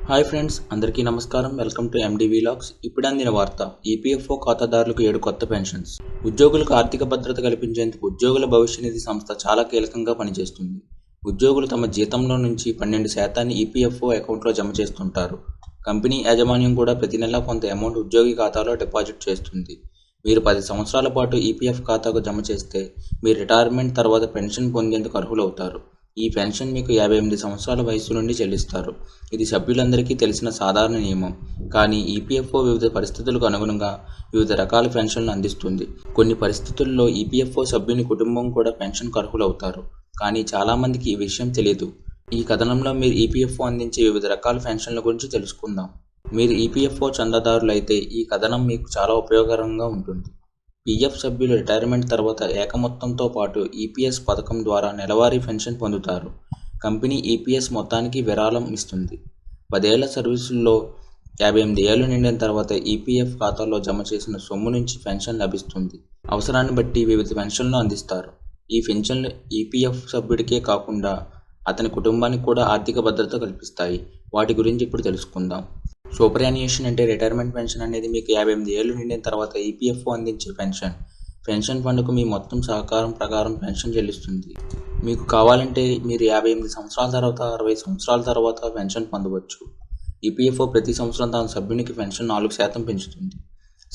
Hi friends, అందరికీ నమస్కారం. Welcome to NDV logs. ఇప్పుడు అందిన వార్త: ఈపీఎఫ్ఓ ఖాతాదారులకు 7 కొత్త పెన్షన్స్. ఉద్యోగులకు ఆర్థిక భద్రత కల్పించేందుకు ఉద్యోగుల భవిష్య నిధి సంస్థ చాలా కీలకంగా పనిచేస్తుంది. ఉద్యోగులు తమ జీతంలో నుంచి 12% ఈపీఎఫ్ఓ అకౌంట్లో జమ చేస్తుంటారు. కంపెనీ యాజమాన్యం కూడా ప్రతి నెలా కొంత అమౌంట్ ఉద్యోగి ఖాతాలో డిపాజిట్ చేస్తుంది. మీరు 10 సంవత్సరాల పాటు ఈపీఎఫ్ ఖాతాకు జమ చేస్తే మీరు రిటైర్మెంట్ తర్వాత పెన్షన్ పొందేందుకు అర్హులవుతారు. ఈ పెన్షన్ మీకు 58 సంవత్సరాల వయస్సు నుండి చెల్లిస్తారు. ఇది సభ్యులందరికీ తెలిసిన సాధారణ నియమం. కానీ ఈపీఎఫ్ఓ వివిధ పరిస్థితులకు అనుగుణంగా వివిధ రకాల పెన్షన్లు అందిస్తుంది. కొన్ని పరిస్థితుల్లో ఈపీఎఫ్ఓ సభ్యుని కుటుంబం కూడా పెన్షన్కు అర్హులవుతారు. కానీ చాలామందికి ఈ విషయం తెలియదు. ఈ కథనంలో మీరు ఈపీఎఫ్ఓ అందించే వివిధ రకాల పెన్షన్ల గురించి తెలుసుకుందాం. మీరు ఈపీఎఫ్ఓ చందాదారులైతే ఈ కథనం మీకు చాలా ఉపయోగకరంగా ఉంటుంది. పీఎఫ్ సభ్యులు రిటైర్మెంట్ తర్వాత ఏకమొత్తంతో పాటు ఈపీఎస్ పథకం ద్వారా నెలవారీ పెన్షన్ పొందుతారు. కంపెనీ ఈపీఎస్ మొత్తానికి విరాళం ఇస్తుంది. 10 ఏళ్ల సర్వీసుల్లో 58 ఏళ్లు నిండిన తర్వాత ఈపీఎఫ్ ఖాతాలో జమ చేసిన సొమ్ము నుంచి పెన్షన్ లభిస్తుంది. అవసరాన్ని బట్టి వివిధ పెన్షన్లు అందిస్తారు. ఈ పెన్షన్లు ఈపీఎఫ్ సభ్యుడికే కాకుండా అతని కుటుంబానికి కూడా ఆర్థిక భద్రత కల్పిస్తాయి. వాటి గురించి ఇప్పుడు తెలుసుకుందాం. సూపరాన్యుయేషన్ అంటే రిటైర్మెంట్ పెన్షన్ అనేది మీకు 58 ఏళ్లు నిండిన తర్వాత ఈపీఎఫ్ఓ అందించే పెన్షన్. పెన్షన్ ఫండ్కు మీ మొత్తం సహకారం ప్రకారం పెన్షన్ చెల్లిస్తుంది. మీకు కావాలంటే మీరు 58 సంవత్సరాల తర్వాత 60 సంవత్సరాల తర్వాత పెన్షన్ పొందవచ్చు. ఈపీఎఫ్ఓ ప్రతి సంవత్సరం తన సభ్యునికి పెన్షన్ 4% పెంచుతుంది.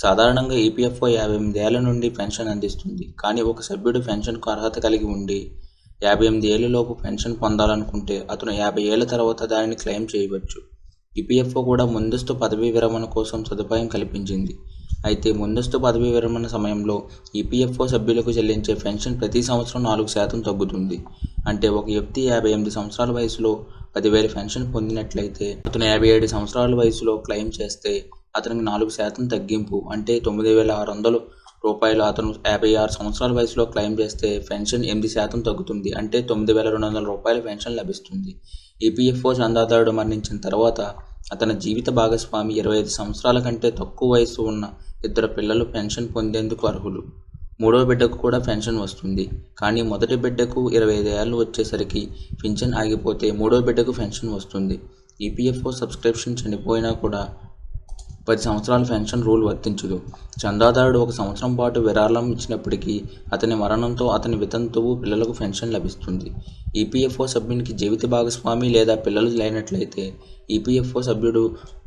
సాధారణంగా ఈపీఎఫ్ఓ 58 ఏళ్ల నుండి పెన్షన్ అందిస్తుంది. కానీ ఒక సభ్యుడు పెన్షన్కు అర్హత కలిగి ఉండి 58 ఏళ్లలోపు పెన్షన్ పొందాలనుకుంటే అతను 50 ఏళ్ల తర్వాత దానిని క్లెయిమ్ చేయవచ్చు. ఈపీఎఫ్ఓ కూడా ముందస్తు పదవీ విరమణ కోసం సదుపాయం కల్పించింది. అయితే ముందస్తు పదవీ విరమణ సమయంలో ఈపీఎఫ్ఓ సభ్యులకు చెల్లించే పెన్షన్ ప్రతి సంవత్సరం 4% తగ్గుతుంది. అంటే ఒక వ్యక్తి 58 సంవత్సరాల వయసులో 10,000 పెన్షన్ పొందినట్లయితే అతను 57 సంవత్సరాల వయసులో క్లెయిమ్ చేస్తే అతనికి 4% తగ్గింపు అంటే 9,600 రూపాయలు. అతను 56 సంవత్సరాల వయసులో క్లెయిమ్ చేస్తే పెన్షన్ 8% తగ్గుతుంది అంటే 9,200 రూపాయల పెన్షన్ లభిస్తుంది. ఈపీఎఫ్ఓ చందాదారుడు మరణించిన తర్వాత అతని జీవిత భాగస్వామి 25 సంవత్సరాల కంటే తక్కువ వయసు ఉన్న 2 పిల్లలు పెన్షన్ పొందేందుకు అర్హులు. మూడో బిడ్డకు కూడా పెన్షన్ వస్తుంది. కానీ మొదటి బిడ్డకు 25 ఏళ్లు వచ్చేసరికి పింఛన్ ఆగిపోతే మూడో బిడ్డకు పెన్షన్ వస్తుంది. ఈపీఎఫ్ఓ సబ్స్క్రిప్షన్ చనిపోయినా కూడా 10 సంవత్సరాల పెన్షన్ రూల్ వర్తించదు. చందాదారుడు 1 సంవత్సరం పాటు విరాళం ఇచ్చినప్పటికీ అతని మరణంతో అతని వితంతువు పిల్లలకు పెన్షన్ లభిస్తుంది. ఈపీఎఫ్ఓ సభ్యునికి జీవిత భాగస్వామి లేదా పిల్లలు లేనట్లయితే ఈపీఎఫ్ఓ సభ్యుడు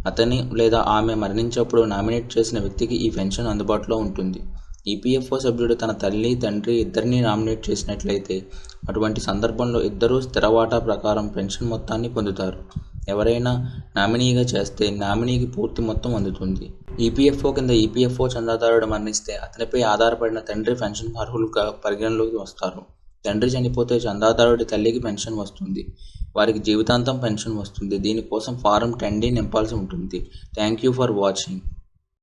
అతని లేదా ఆమె మరణించినప్పుడు నామినేట్ చేసిన వ్యక్తికి ఈ పెన్షన్ అందుబాటులో ఉంటుంది. ఈపీఎఫ్ఓ సభ్యుడు తన తల్లి, తండ్రి ఇద్దరినీ నామినేట్ చేసినట్లయితే అటువంటి సందర్భంలో ఇద్దరూ స్థిర వాటా ప్రకారం పెన్షన్ మొత్తాన్ని పొందుతారు. ఎవరైనా నామినీగా చేస్తే నామినీకి పూర్తి మొత్తం అందుతుంది. ఈపీఎఫ్ఓ కింద ఈపీఎఫ్ఓ చందాదారుడు మరణిస్తే అతనిపై ఆధారపడిన తండ్రి పెన్షన్ అర్హులుగా పరిగణలోకి వస్తారు. తండ్రి చనిపోతే చందాదారుడి తల్లికి పెన్షన్ వస్తుంది. వారికి జీవితాంతం పెన్షన్ వస్తుంది. దీనికోసం ఫారం 10D నింపాల్సి ఉంటుంది. Thank you for watching.